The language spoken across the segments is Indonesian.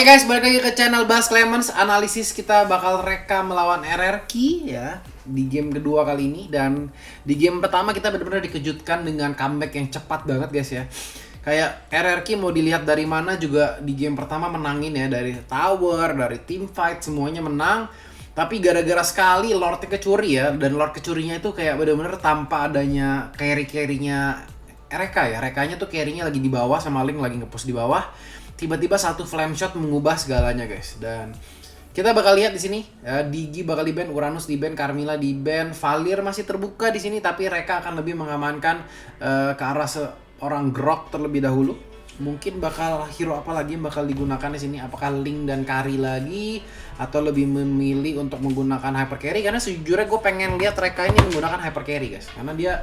Guys, balik lagi ke channel Bas Clemens. Analisis kita bakal reka melawan RRQ ya di game kedua kali ini. Dan di game pertama kita benar-benar dikejutkan dengan comeback yang cepat banget guys ya. Kayak RRQ mau dilihat dari mana juga di game pertama menangin ya. Dari tower, dari team fight, semuanya menang. Tapi gara-gara sekali Lordnya kecuri ya. Dan Lord kecurinya itu kayak benar-benar tanpa adanya carry-carrynya Reka ya. Rekanya tuh carry-nya lagi di bawah sama Link lagi nge-push di bawah. Tiba-tiba satu flame shot mengubah segalanya guys. Dan kita bakal lihat di sini ya, Digi bakal di ban, Uranus di ban, Carmilla di ban, Valir masih terbuka di sini tapi Reka akan lebih mengamankan ke arah seorang Grok terlebih dahulu. Mungkin bakal hero apa lagi yang bakal digunakan di sini? Apakah Link dan Kari lagi atau lebih memilih untuk menggunakan hyper carry? Karena sejujurnya gue pengen lihat Reka ini menggunakan hyper carry guys. Karena dia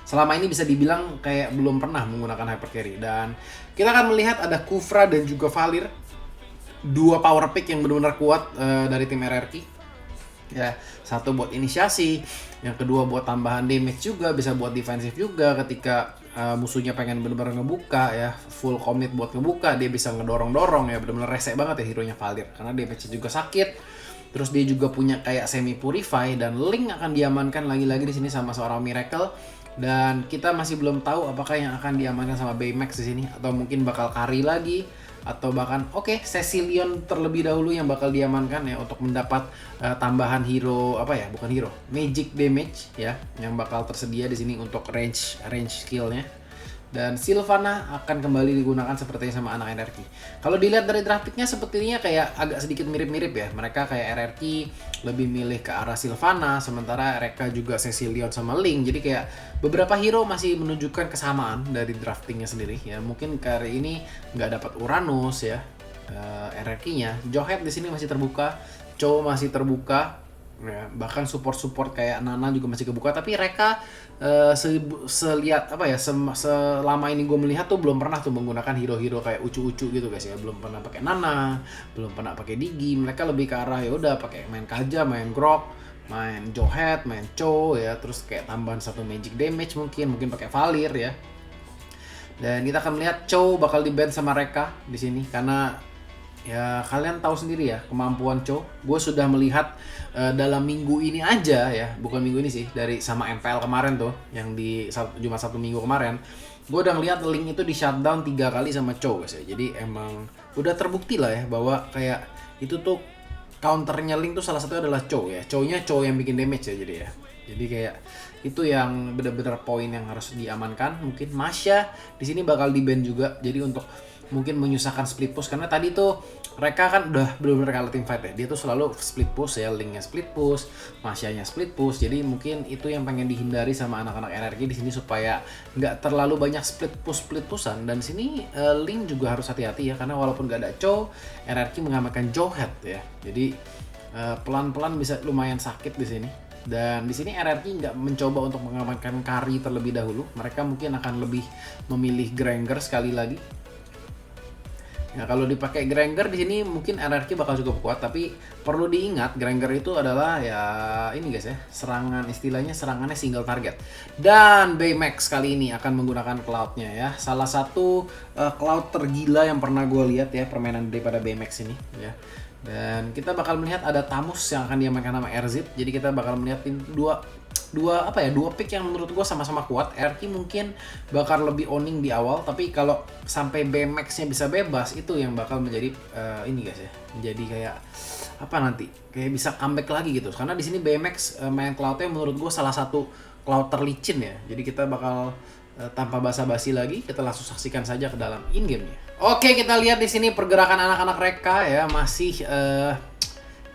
selama ini bisa dibilang kayak belum pernah menggunakan hyper carry. Dan kita akan melihat ada Kufra dan juga Valir, dua power pick yang benar-benar kuat dari tim RRQ ya. Satu buat inisiasi, yang kedua buat tambahan damage juga, bisa buat defensif juga ketika musuhnya pengen benar-benar ngebuka ya, full commit buat ngebuka, dia bisa ngedorong-dorong ya. Benar-benar rese banget ya hero-nya Valir karena damage-nya juga sakit. Terus dia juga punya kayak semi purify, dan Link akan diamankan lagi-lagi di sini sama seorang Miracle. Dan kita masih belum tahu apakah yang akan diamankan sama Baymax di sini atau mungkin bakal Kari lagi atau bahkan Cecilion terlebih dahulu yang bakal diamankan ya untuk mendapat tambahan hero magic damage ya yang bakal tersedia di sini untuk range skillnya. Dan Sylvana akan kembali digunakan sepertinya sama anak RRQ. Kalau dilihat dari draft picknya sepertinya kayak agak sedikit mirip-mirip ya. Mereka kayak RRQ lebih milih ke arah Sylvana, sementara Reka juga Cecilion sama Link. Jadi kayak beberapa hero masih menunjukkan kesamaan dari draftingnya sendiri ya. Mungkin kali ini nggak dapat Uranus ya RRQ-nya. Johet di sini masih terbuka, Cho masih terbuka. Ya, bahkan support kayak Nana juga masih kebuka, tapi Reka selama ini gue melihat tuh belum pernah tuh menggunakan hero-hero kayak ucu-ucu gitu guys ya. Belum pernah pakai Nana, belum pernah pakai Digi. Mereka lebih ke arah ya udah pakai main Kaja, main Grok, main Johet, main Cho ya, terus kayak tambahan satu magic damage mungkin pakai Valir ya. Dan kita akan melihat Cho bakal di ban sama Reka di sini karena ya kalian tahu sendiri ya kemampuan Cho. Gue sudah melihat dalam minggu ini aja ya, bukan minggu ini sih, dari sama MPL kemarin tuh yang di Jumat Sabtu Minggu kemarin, gue udah ngeliat Link itu di shutdown 3 kali sama Cho guys ya. Jadi emang udah terbukti lah ya bahwa kayak itu tuh counternya Link tuh salah satunya adalah Cho ya. Cho-nya Cho yang bikin damage ya jadi ya. Jadi kayak itu yang benar-benar poin yang harus diamankan. Mungkin Masya di sini bakal di ban juga. Jadi untuk mungkin menyusahkan split push karena tadi tuh mereka kan udah benar-benar kalah tim fight ya. Dia tuh selalu split push ya, Linknya split push, Masyanya split push. Jadi mungkin itu yang pengen dihindari sama anak-anak RRQ di sini supaya nggak terlalu banyak split pushan. Dan sini Link juga harus hati-hati ya karena walaupun nggak ada Cho, RRQ mengamankan Johet ya. Jadi pelan-pelan bisa lumayan sakit di sini. Dan di sini RRQ nggak mencoba untuk mengamankan Kari terlebih dahulu. Mereka mungkin akan lebih memilih Granger sekali lagi. Nah, kalau dipakai Granger di sini mungkin RRQ bakal cukup kuat, tapi perlu diingat Granger itu adalah ya ini guys ya, serangannya single target. Dan Baymax kali ini akan menggunakan cloud-nya ya. Salah satu cloud tergila yang pernah gue lihat ya permainan daripada Baymax ini ya. Dan kita bakal melihat ada Tamus yang akan diamankan sama RZ. Jadi kita bakal melihat dua pick yang menurut gue sama-sama kuat. RRQ mungkin bakal lebih owning di awal, tapi kalau sampai Baymax-nya bisa bebas itu yang bakal menjadi ini guys ya. Menjadi kayak apa nanti? Kayak bisa comeback lagi gitu. Karena di sini Baymax main cloud-nya menurut gue salah satu cloud terlicin ya. Jadi kita bakal tanpa basa-basi lagi, kita langsung saksikan saja ke dalam in-game-nya. Oke, kita lihat di sini pergerakan anak-anak Reka ya, masih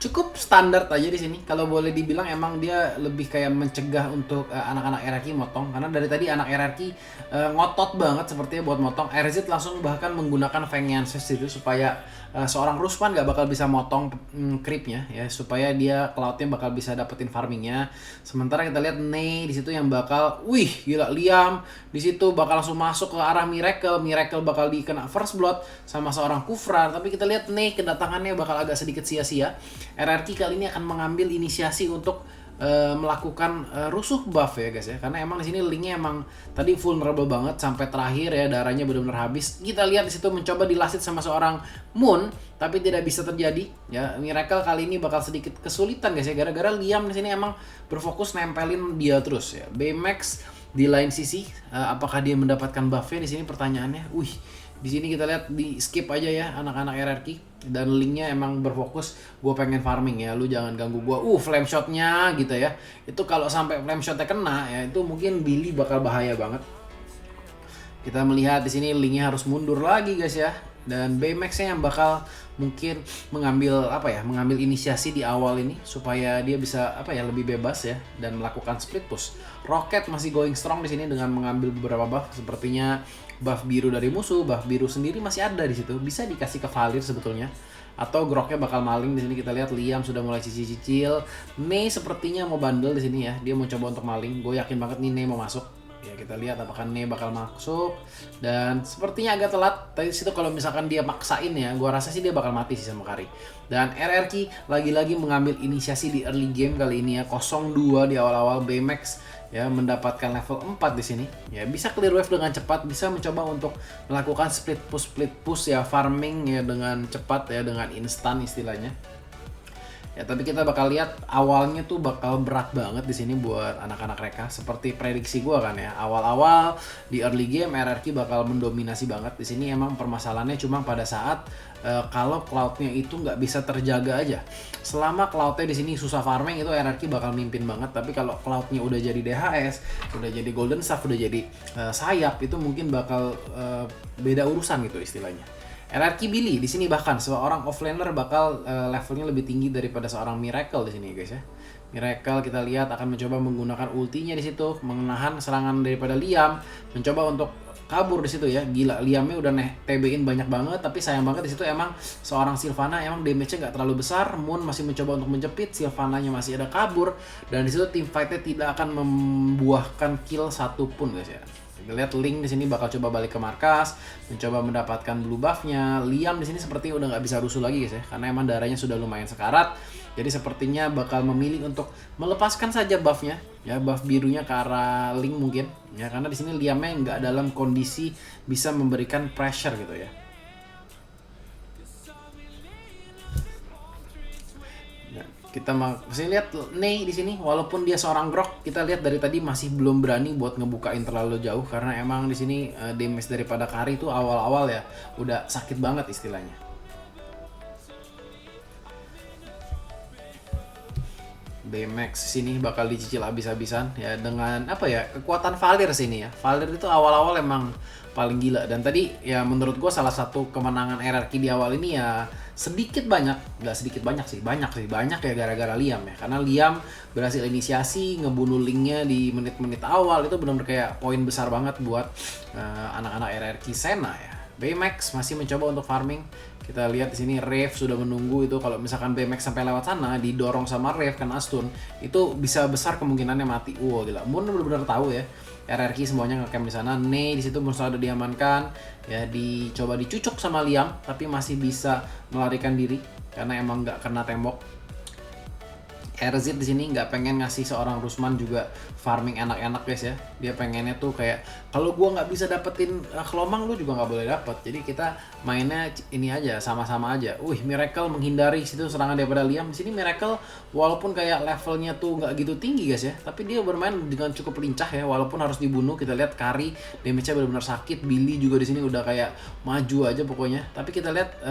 cukup standar aja di sini. Kalau boleh dibilang emang dia lebih kayak mencegah untuk anak-anak RRQ motong, karena dari tadi anak RRQ ngotot banget sepertinya buat motong. RZ langsung bahkan menggunakan Vengeance itu supaya seorang Rusman gak bakal bisa motong creepnya ya, supaya dia cloudnya bakal bisa dapetin farmingnya. Sementara kita lihat Nei di situ yang bakal, gila, Liam di situ bakal langsung masuk ke arah Miracle bakal dikena first blood sama seorang Kufra. Tapi kita lihat Nei kedatangannya bakal agak sedikit sia-sia. RRQ kali ini akan mengambil inisiasi untuk melakukan rusuh buff ya guys ya, karena emang di sini linknya emang tadi vulnerable banget sampai terakhir ya, darahnya benar-benar habis. Kita lihat di situ mencoba dilasit sama seorang Moon tapi tidak bisa terjadi ya. Miracle kali ini bakal sedikit kesulitan guys ya, gara-gara Liam di sini emang berfokus nempelin dia terus ya. Baymax di lain sisi, apakah dia mendapatkan buffnya di sini pertanyaannya. Di sini kita lihat di skip aja ya anak-anak RRQ, dan linknya emang berfokus gue pengen farming ya, lu jangan ganggu gue. Flame shotnya gitu ya, itu kalau sampai flame shotnya kena ya itu mungkin Billy bakal bahaya banget. Kita melihat di sini linknya harus mundur lagi guys ya, dan Baymax-nya yang bakal mungkin mengambil inisiasi di awal ini supaya dia bisa lebih bebas ya dan melakukan split push. Rocket masih going strong di sini dengan mengambil beberapa buff, sepertinya buff biru dari musuh, buff biru sendiri masih ada di situ, bisa dikasih ke Valir sebetulnya. Atau Groknya bakal maling di sini. Kita lihat Liam sudah mulai cicil-cicil. Nei sepertinya mau bandel di sini ya, dia mau coba untuk maling. Gue yakin banget nih Nei mau masuk. Ya kita lihat apakah Nei bakal masuk, dan sepertinya agak telat. Tadi situ kalau misalkan dia maksain ya, gua rasa sih dia bakal mati sih sama Kari. Dan RRQ lagi-lagi mengambil inisiasi di early game kali ini ya, 0-2 di awal-awal. Baymax ya mendapatkan level 4 di sini. Ya bisa clear wave dengan cepat, bisa mencoba untuk melakukan split push ya, farming ya dengan cepat ya, dengan instan istilahnya. Ya, tapi kita bakal lihat awalnya tuh bakal berat banget di sini buat anak-anak mereka. Seperti prediksi gua kan ya, awal-awal di early game RRQ bakal mendominasi banget. Di sini emang permasalahannya cuma pada saat kalau cloudnya itu nggak bisa terjaga aja. Selama cloudnya di sini susah farming, itu RRQ bakal mimpin banget. Tapi kalau cloudnya udah jadi DHS, udah jadi golden staff, udah jadi sayap, itu mungkin bakal beda urusan gitu istilahnya. RRQ Billy di sini bahkan seorang offlaner bakal levelnya lebih tinggi daripada seorang Miracle di sini guys ya. Miracle kita lihat akan mencoba menggunakan ultinya di situ, menahan serangan daripada Liam, mencoba untuk kabur di situ ya. Gila, Liamnya udah TB-in banyak banget, tapi sayang banget di situ emang seorang Sylvana emang damage-nya nggak terlalu besar. Moon masih mencoba untuk menjepit, Sylvananya masih ada kabur, dan di situ team fight-nya tidak akan membuahkan kill satupun guys ya. Kita lihat Link di sini bakal coba balik ke markas, mencoba mendapatkan blue buff-nya. Liam di sini seperti udah nggak bisa rusuh lagi guys ya, karena emang darahnya sudah lumayan sekarat. Jadi sepertinya bakal memilih untuk melepaskan saja buff-nya, ya buff birunya ke arah Link mungkin, ya karena di sini Liamnya nggak dalam kondisi bisa memberikan pressure gitu ya. Kita masih lihat Nei di sini, walaupun dia seorang Grok, kita lihat dari tadi masih belum berani buat ngebukain terlalu jauh, karena emang di sini damage daripada Kari itu awal-awal ya udah sakit banget istilahnya. Baymax sini bakal dicicil habis-habisan ya dengan kekuatan Valir sini ya. Valir itu awal-awal emang paling gila, dan tadi ya menurut gue salah satu kemenangan RRQ di awal ini ya banyak ya gara-gara Liam ya, karena Liam berhasil inisiasi ngebunuh Linknya di menit-menit awal. Itu benar-benar kayak poin besar banget buat anak-anak RRQ Sena ya. Baymax masih mencoba untuk farming. Kita lihat di sini Rave sudah menunggu itu, kalau misalkan Baymax sampai lewat sana didorong sama Rave kena stun, itu bisa besar kemungkinannya mati. Gila. Moon benar-benar tahu ya. RRQ semuanya nge-camp di sana. Nei di situ musuh ada diamankan, ya dicoba dicucuk sama Liam, tapi masih bisa melarikan diri karena emang nggak kena tembok. RZ di sini nggak pengen ngasih seorang Rusman juga farming enak-enak guys ya. Dia pengennya tuh kayak, kalau gua nggak bisa dapetin kelomang, lu juga nggak boleh dapet. Jadi kita mainnya ini aja, sama-sama aja. Miracle menghindari situ serangan daripada Liam. Di sini Miracle walaupun kayak levelnya tuh nggak gitu tinggi guys ya, tapi dia bermain dengan cukup lincah ya, walaupun harus dibunuh. Kita lihat Kari damage-nya benar-benar sakit. Billy juga di sini udah kayak maju aja pokoknya. Tapi kita lihat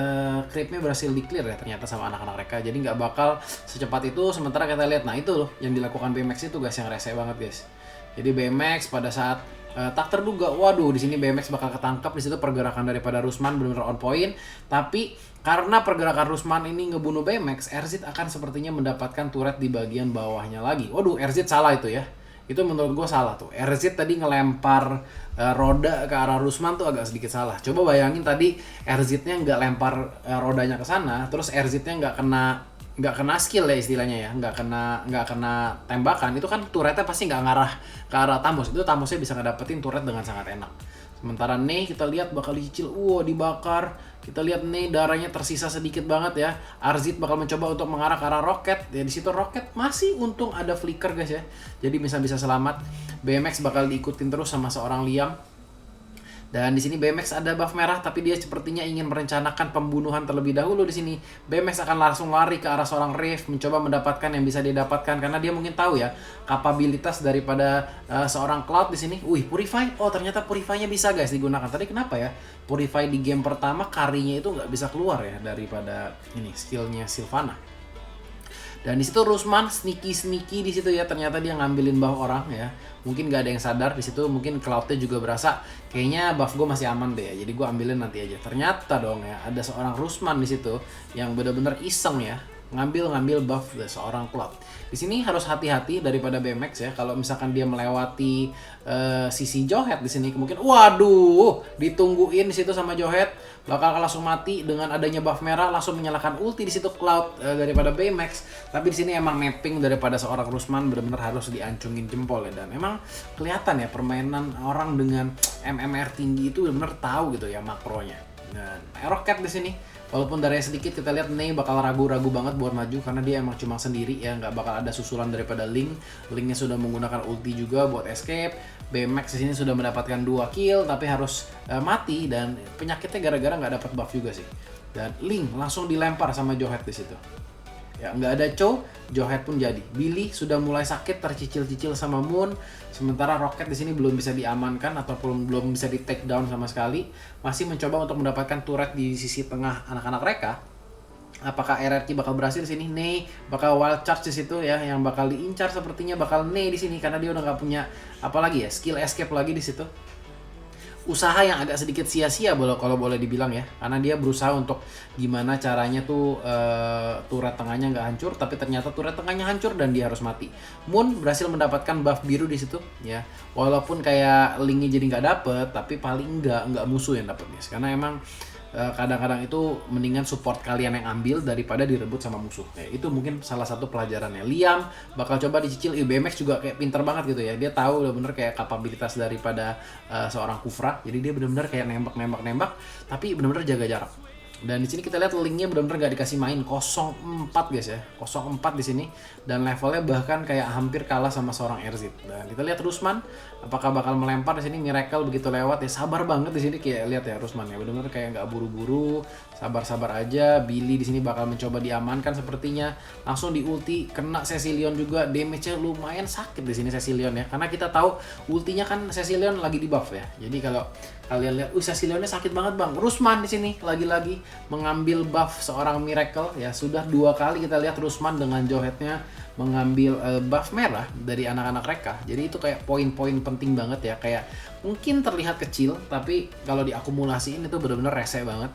creepnya berhasil di-clear ya ternyata sama anak-anak mereka. Jadi nggak bakal secepat itu. Sementara kita lihat, nah itu loh yang dilakukan Baymax itu guys, yang rese banget guys. Jadi Baymax pada saat tak terduga, waduh di sini Baymax bakal ketangkap. Di situ pergerakan daripada Rusman benar-benar on point. Tapi karena pergerakan Rusman ini ngebunuh Baymax, RZ akan sepertinya mendapatkan turret di bagian bawahnya lagi. Waduh, RZ salah itu ya. Itu menurut gue salah tuh. RZ tadi ngelempar roda ke arah Rusman tuh agak sedikit salah. Coba bayangin tadi RZ-nya nggak lempar rodanya ke sana, terus RZ-nya nggak kena skill ya istilahnya ya, nggak kena tembakan, itu kan turretnya pasti nggak ngarah ke arah Thanos. Itu Thamosnya bisa ngedapetin turret dengan sangat enak. Sementara Ney kita lihat bakal dicicil, dibakar. Kita lihat Ney darahnya tersisa sedikit banget ya. Arzit bakal mencoba untuk mengarah ke arah Rocket. Ya di situ Rocket masih untung ada flicker guys ya. Jadi bisa selamat. BMX bakal diikutin terus sama seorang Liam. Dan di sini BMX ada buff merah, tapi dia sepertinya ingin merencanakan pembunuhan terlebih dahulu di sini. BMX akan langsung lari ke arah seorang Rave, mencoba mendapatkan yang bisa dia dapatkan karena dia mungkin tahu ya kapabilitas daripada seorang Cloud di sini. Purify. Oh, ternyata Purify-nya bisa guys digunakan. Tadi kenapa ya? Purify di game pertama karinya itu nggak bisa keluar ya daripada ini skillnya Sylvana. Dan di situ Rusman sneaky di situ ya, ternyata dia ngambilin buff orang ya. Mungkin gak ada yang sadar di situ, mungkin Cloudnya juga berasa kayaknya buff gue masih aman deh ya. Jadi gue ambilin nanti aja. Ternyata dong ya, ada seorang Rusman di situ yang benar-benar iseng ya ngambil buff dari seorang Cloud. Di sini harus hati-hati daripada BMX ya. Kalau misalkan dia melewati sisi Johead di sini, mungkin waduh, ditungguin di situ sama Johead, bakal langsung mati dengan adanya buff merah, langsung menyalakan ulti di situ Cloud daripada BMX. Tapi di sini emang mapping daripada seorang Rusman benar-benar harus diancungin jempol ya. Dan emang kelihatan ya permainan orang dengan MMR tinggi itu benar-benar tahu gitu ya makronya. Dan Rocket di sini walaupun darahnya sedikit, kita lihat Ney bakal ragu-ragu banget buat maju karena dia emang cuma sendiri ya, nggak bakal ada susulan daripada Link. Linknya sudah menggunakan ulti juga buat escape. BMX di sini sudah mendapatkan 2 kill tapi harus mati dan penyakitnya gara-gara nggak dapat buff juga sih. Dan Link langsung dilempar sama Johead di situ. Ya nggak ada Johead pun jadi. Billy sudah mulai sakit, tercicil-cicil sama Moon. Sementara Rocket di sini belum bisa diamankan ataupun belum bisa di take down sama sekali. Masih mencoba untuk mendapatkan turret di sisi tengah anak-anak mereka. Apakah RRQ bakal berhasil di sini? Ney bakal wild charge di situ ya, yang bakal diincar sepertinya bakal Ney di sini karena dia udah nggak punya apalagi ya skill escape lagi di situ. Usaha yang agak sedikit sia-sia kalau boleh dibilang ya, karena dia berusaha untuk gimana caranya tuh turret tengahnya nggak hancur, tapi ternyata turret tengahnya hancur dan dia harus mati. Moon berhasil mendapatkan buff biru di situ ya, walaupun kayak Linknya jadi nggak dapet, tapi paling nggak musuh yang dapet guys, karena emang kadang-kadang itu mendingan support kalian yang ambil daripada direbut sama musuh. Ya, itu mungkin salah satu pelajarannya. Liam bakal coba dicicil. BMX juga kayak pinter banget gitu ya. Dia tahu bener-bener kayak kapabilitas daripada seorang Kufra. Jadi dia bener-bener kayak nembak, tapi bener-bener jaga jarak. Dan di sini kita lihat Linknya benar-benar gak dikasih main 0-4 guys ya, 0-4 di sini dan levelnya bahkan kayak hampir kalah sama seorang Erzit. Dan kita lihat Rusman apakah bakal melempar di sini. Miracle begitu lewat ya, sabar banget di sini, kayak lihat ya Rusman ya benar-benar kayak nggak buru-buru, sabar-sabar aja. Billy di sini bakal mencoba diamankan sepertinya, langsung di ulti kena Cecilion juga, damage-nya lumayan sakit di sini Cecilion ya, karena kita tahu ultinya kan Cecilion lagi di buff ya. Jadi kalau kalian lihat, Cecilionnya sakit banget bang. Rusman di sini lagi-lagi mengambil buff seorang Miracle ya. Sudah 2 kali kita lihat Rusman dengan Johead-nya mengambil buff merah dari anak-anak mereka. Jadi itu kayak poin-poin penting banget ya. Kayak mungkin terlihat kecil, tapi kalau diakumulasiin itu benar-benar rese banget.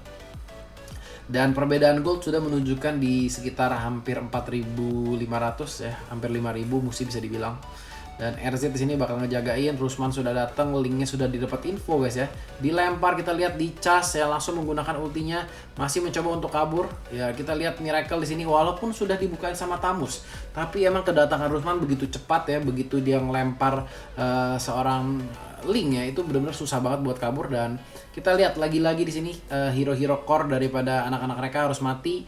Dan perbedaan gold sudah menunjukkan di sekitar hampir 4.500 ya, hampir 5.000 mesti bisa dibilang. Dan RZ di sini bakal ngejagain. Rusman sudah datang, Linknya sudah didapat info guys ya. Dilempar, kita lihat dicas ya, langsung menggunakan ultinya, masih mencoba untuk kabur. Ya kita lihat Miracle di sini walaupun sudah dibukain sama Tamus, tapi emang kedatangan Rusman begitu cepat ya, begitu dia ngelempar seorang Link ya, itu benar-benar susah banget buat kabur. Dan kita lihat lagi-lagi di sini hero-hero core daripada anak-anak mereka harus mati.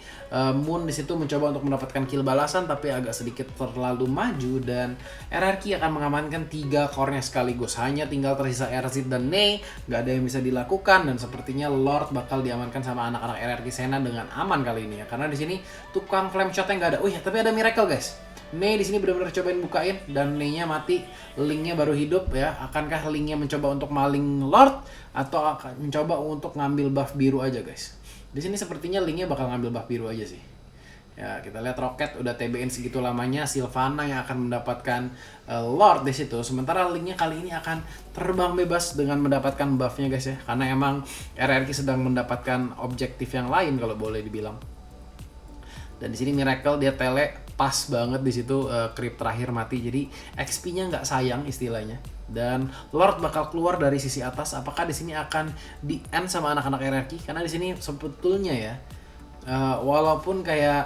Moon di situ mencoba untuk mendapatkan kill balasan tapi agak sedikit terlalu maju, dan RRQ akan mengamankan 3 core-nya sekaligus. Hanya tinggal tersisa RZ dan Ney, nggak ada yang bisa dilakukan, dan sepertinya Lord bakal diamankan sama anak-anak RRQ Sena dengan aman kali ini ya, karena di sini tukang flame shot-nya nggak ada. Tapi ada Miracle guys. Ney di sini benar-benar cobain bukain dan Ney-nya mati, Linknya baru hidup ya. Akankah Linknya mencoba untuk maling Lord atau akan mencoba untuk ngambil buff biru aja guys? Di sini sepertinya Linknya bakal ngambil buff biru aja sih. Ya kita lihat Rocket udah TBN segitu lamanya, Sylvana yang akan mendapatkan Lord di situ. Sementara Linknya kali ini akan terbang bebas dengan mendapatkan buffnya guys ya, karena emang RRQ sedang mendapatkan objektif yang lain kalau boleh dibilang. Dan di sini Miracle dia tele pas banget di situ, creep terakhir mati, jadi XP-nya nggak sayang istilahnya. Dan Lord bakal keluar dari sisi atas. Apakah di sini akan di end sama anak-anak RRQ? Karena di sini sebetulnya ya, walaupun kayak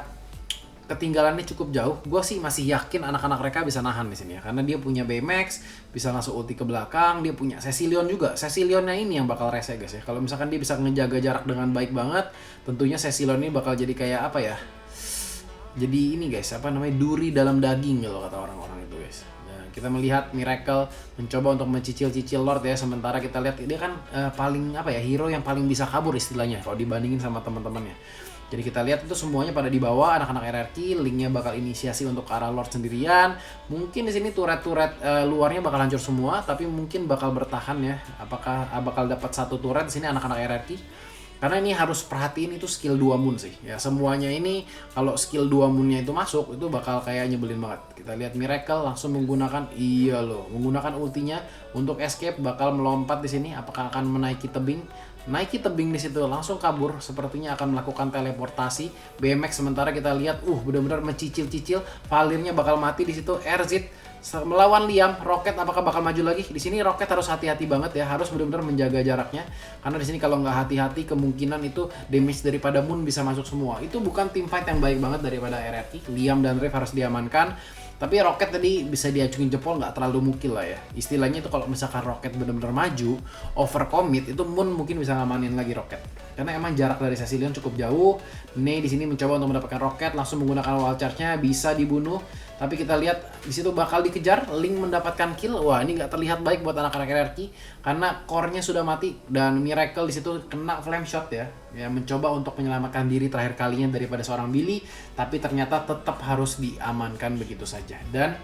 ketinggalannya cukup jauh. Gue sih masih yakin anak-anak mereka bisa nahan di sini ya, karena dia punya Baymax, bisa langsung ulti ke belakang, dia punya Cecilion juga. Cecilionnya ini yang bakal rese guys ya. Kalau misalkan dia bisa ngejaga jarak dengan baik banget, tentunya Cecilion ini bakal jadi kayak apa ya? Jadi ini guys, apa namanya, duri dalam daging kalau kata orang-orang itu guys. Nah, kita melihat Miracle mencoba untuk mencicil-cicil Lord ya, sementara kita lihat dia kan paling apa ya, hero yang paling bisa kabur istilahnya kalau dibandingin sama teman-temannya. Jadi kita lihat itu semuanya pada di bawah, anak-anak RRQ, Linknya bakal inisiasi untuk ke arah Lord sendirian. Mungkin di sini turret-turret luarnya bakal hancur semua, tapi mungkin bakal bertahan ya. Apakah bakal dapat satu turret di sini anak-anak RRQ? Karena ini harus perhatiin itu skill 2 moon sih. Ya semuanya ini kalau skill 2 moonnya itu masuk, itu bakal kayak nyebelin banget. Kita lihat Miracle langsung menggunakan menggunakan ultinya untuk escape, bakal melompat di sini. Apakah akan menaiki tebing? Naiki tebing di situ langsung kabur, sepertinya akan melakukan teleportasi. BMX sementara kita lihat benar-benar mencicil-cicil, Valirnya bakal mati di situ. RZ melawan Liam, Rocket apakah bakal maju lagi? Di sini Rocket harus hati-hati banget ya, harus benar-benar menjaga jaraknya, karena di sini kalau nggak hati-hati kemungkinan itu damage daripada Moon bisa masuk semua. Itu bukan team fight yang baik banget daripada RRQ. Liam dan Rev harus diamankan. Tapi Rocket tadi bisa diacungin jempol, nggak terlalu mukil lah ya. Istilahnya itu kalau misalkan Rocket benar-benar maju, overcommit, itu Moon mungkin bisa ngamanin lagi Rocket. Karena emang jarak dari Cecilion cukup jauh. Ney di sini mencoba untuk mendapatkan Rocket, langsung menggunakan wall charge-nya, bisa dibunuh. Tapi kita lihat di situ bakal dikejar, Link mendapatkan kill. Wah, ini nggak terlihat baik buat anak-anak RRQ karena core-nya sudah mati dan Miracle di situ kena flame shot ya. Ya mencoba untuk menyelamatkan diri terakhir kalinya daripada seorang Billy, tapi ternyata tetap harus diamankan begitu saja. Dan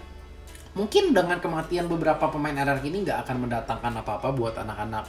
mungkin dengan kematian beberapa pemain RRQ ini nggak akan mendatangkan apa-apa buat anak-anak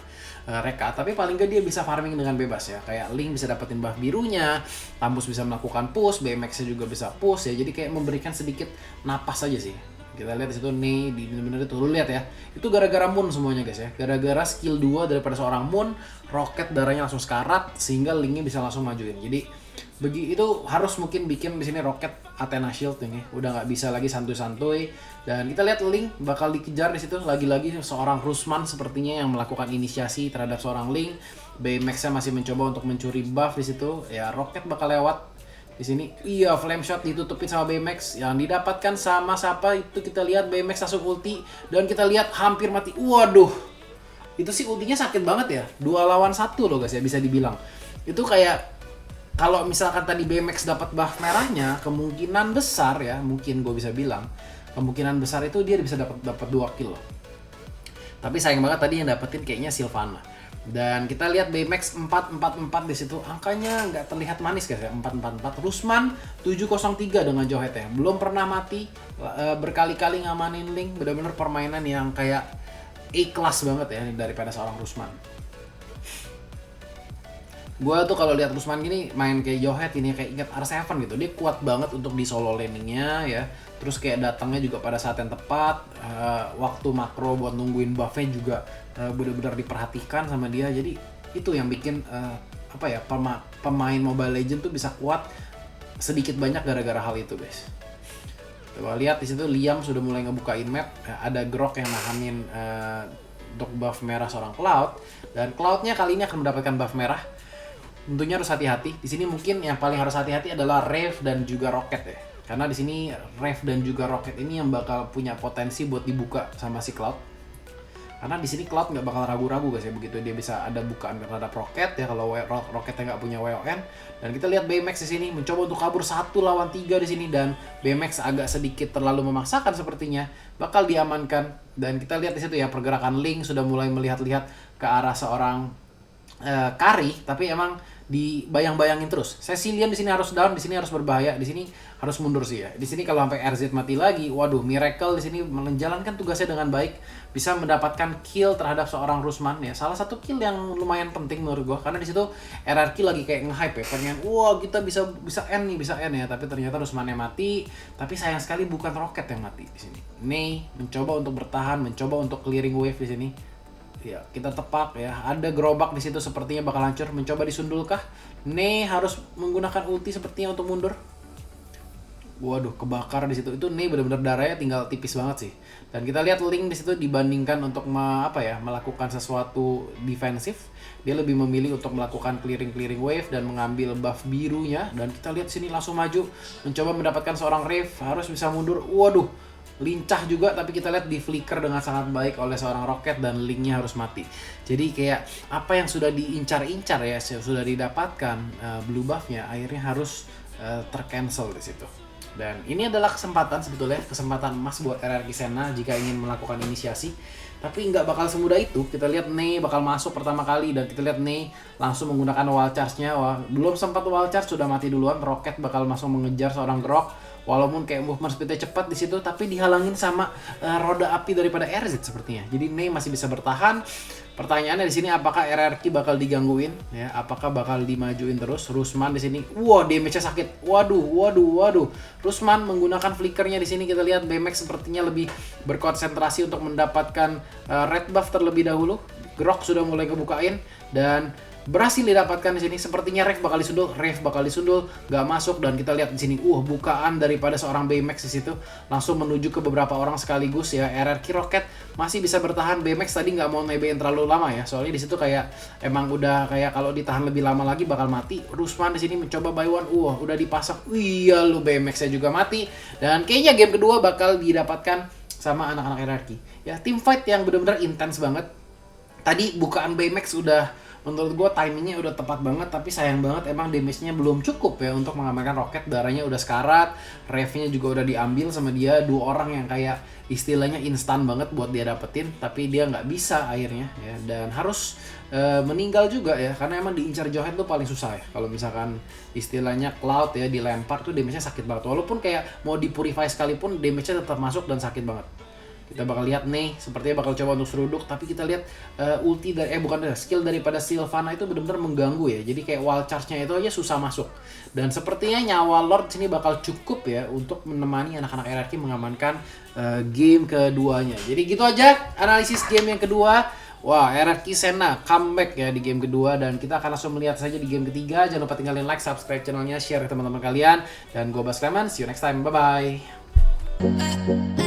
mereka, tapi paling nggak dia bisa farming dengan bebas ya. Kayak Link bisa dapetin buff birunya, Tambus bisa melakukan push, BMX-nya juga bisa push ya. Jadi kayak memberikan sedikit napas saja sih. Kita lihat di situ nih, bener-bener itu lu lihat ya. Itu gara-gara Moon semuanya guys ya. Gara-gara skill 2 daripada seorang Moon, Rocket darahnya langsung sekarat sehingga Linknya bisa langsung majuin. Jadi itu harus mungkin bikin di sini Rocket Athena Shield ini udah nggak bisa lagi santuy-santuy. Dan kita lihat Link bakal dikejar di situ lagi-lagi seorang Rusman sepertinya yang melakukan inisiasi terhadap seorang Link. Baymax-nya masih mencoba untuk mencuri buff di situ. Ya Rocket bakal lewat di sini. Iya, flame shot ditutupin sama Baymax yang didapatkan sama siapa itu, kita lihat Baymax langsung ulti dan kita lihat hampir mati. Waduh. Itu sih ultinya sakit banget ya. 2 lawan 1 loh guys ya, bisa dibilang. Itu kayak kalau misalkan tadi BMX dapat buff merahnya, kemungkinan besar ya, mungkin gue bisa bilang, kemungkinan besar itu dia bisa dapat 2 kill loh. Tapi sayang banget tadi yang dapetin kayaknya Sylvana. Dan kita lihat BMX 444 di situ, angkanya nggak terlihat manis guys ya, 444. Rusman 703 dengan Johet ya, belum pernah mati, berkali-kali ngamanin Link, benar-benar permainan yang kayak ikhlas banget ya daripada seorang Rusman. Gue tuh kalau lihat Rusman gini main kayak Johet ini kayak inget R7 gitu. Dia kuat banget untuk di solo laningnya ya. Terus kayak datangnya juga pada saat yang tepat. Waktu makro buat nungguin buffnya juga benar-benar diperhatikan sama dia. Jadi itu yang bikin pemain Mobile Legends tuh bisa kuat sedikit banyak gara-gara hal itu guys. Coba lihat di situ Liam sudah mulai ngebukain map. Ada Grok yang nahanin untuk buff merah seorang Cloud. Dan Cloudnya kali ini akan mendapatkan buff merah. Tentunya harus hati-hati. Di sini mungkin yang paling harus hati-hati adalah Rev dan juga Rocket ya. Karena di sini Rev dan juga Rocket ini yang bakal punya potensi buat dibuka sama si Cloud. Karena di sini Cloud nggak bakal ragu-ragu guys ya, begitu dia bisa ada bukaan terhadap Rocket ya kalau Rocketnya nggak punya WON. Dan kita lihat Baymax di sini mencoba untuk kabur 1 lawan 3 di sini, dan Baymax agak sedikit terlalu memaksakan sepertinya, bakal diamankan. Dan kita lihat di situ ya pergerakan Link sudah mulai melihat-lihat ke arah seorang Kari, tapi emang dibayang-bayangin terus. Cecilion di sini harus down, di sini harus berbahaya, di sini harus mundur sih ya. Di sini kalau sampai RZ mati lagi, waduh, Miracle di sini menjalankan tugasnya dengan baik, bisa mendapatkan kill terhadap seorang Rusman ya. Salah satu kill yang lumayan penting menurut gua, karena di situ RRQ lagi kayak nge-hype ya, pengen wah kita bisa end ya, tapi ternyata Rusmannya mati. Tapi sayang sekali bukan Rocket yang mati di sini. Ney mencoba untuk bertahan, mencoba untuk clearing wave di sini. Ya, kita tepak ya. Ada gerobak di situ sepertinya bakal hancur. Mencoba disundulkah? Ney harus menggunakan ulti sepertinya untuk mundur. waduh kebakar di situ. Itu nih benar-benar darahnya tinggal tipis banget sih. Dan kita lihat Link di situ dibandingkan untuk melakukan sesuatu defensif, dia lebih memilih untuk melakukan clearing wave dan mengambil buff birunya. Dan kita lihat sini langsung maju mencoba mendapatkan seorang Wraith, harus bisa mundur. Waduh, lincah juga, tapi kita lihat di flicker dengan sangat baik oleh seorang Rocket dan Linknya harus mati. Jadi kayak apa yang sudah diincar-incar ya, sudah didapatkan blue buffnya, akhirnya harus tercancel di situ. Dan ini adalah kesempatan sebetulnya, kesempatan emas buat RRQ Senna jika ingin melakukan inisiasi. Tapi nggak bakal semudah itu. Kita lihat Ney bakal masuk pertama kali dan kita lihat Ney langsung menggunakan wall charge-nya. Wah, belum sempat wall charge sudah mati duluan. Rocket bakal langsung mengejar seorang Grok. Walaupun kayak movement speed-nya cepat di situ, tapi dihalangin sama roda api daripada RZ sepertinya. Jadi Ney masih bisa bertahan. Pertanyaannya di sini apakah RRQ bakal digangguin ya? Apakah bakal dimajuin terus? Rusman di sini, wow, damage-nya sakit. Waduh. Rusman menggunakan flickernya di sini, kita lihat BMX sepertinya lebih berkonsentrasi untuk mendapatkan red buff terlebih dahulu. Grok sudah mulai kebukain dan berhasil didapatkan di sini. Sepertinya Rave bakal disundul, nggak masuk. Dan kita lihat di sini, bukaan daripada seorang BMX di situ, langsung menuju ke beberapa orang sekaligus ya. RRQ Rocket masih bisa bertahan. BMX tadi nggak mau nebein terlalu lama ya, soalnya di situ kayak emang udah kayak kalau ditahan lebih lama lagi bakal mati. Rusman di sini mencoba buy one, udah dipasang. Iya lu, BMX-nya juga mati. Dan kayaknya game kedua bakal didapatkan sama anak-anak RRQ. Ya, team fight yang benar-benar intens banget. Tadi bukaan BMX udah, menurut gue timingnya udah tepat banget, tapi sayang banget emang damage-nya belum cukup ya untuk mengamankan Rocket. Darahnya udah sekarat, Rave-nya juga udah diambil sama dia. Dua orang yang kayak istilahnya instan banget buat dia dapetin, tapi dia nggak bisa akhirnya ya, dan harus meninggal juga ya, karena emang diincar Johet tuh paling susah ya. Kalau misalkan istilahnya Cloud ya dilempar tuh damage-nya sakit banget, walaupun kayak mau dipurify sekalipun damage-nya tetap masuk dan sakit banget. Kita bakal lihat nih, sepertinya bakal coba untuk seruduk, tapi kita lihat ulti dari skill daripada Sylvana itu benar-benar mengganggu ya. Jadi kayak wall charge-nya itu aja susah masuk. Dan sepertinya nyawa Lord sini bakal cukup ya untuk menemani anak-anak RRQ mengamankan game keduanya. Jadi gitu aja analisis game yang kedua. Wah, RRQ Senna comeback ya di game kedua, dan kita akan langsung melihat saja di game ketiga. Jangan lupa tinggalin like, subscribe channelnya, share ke teman-teman kalian. Dan gue Bas Clement, see you next time, bye-bye.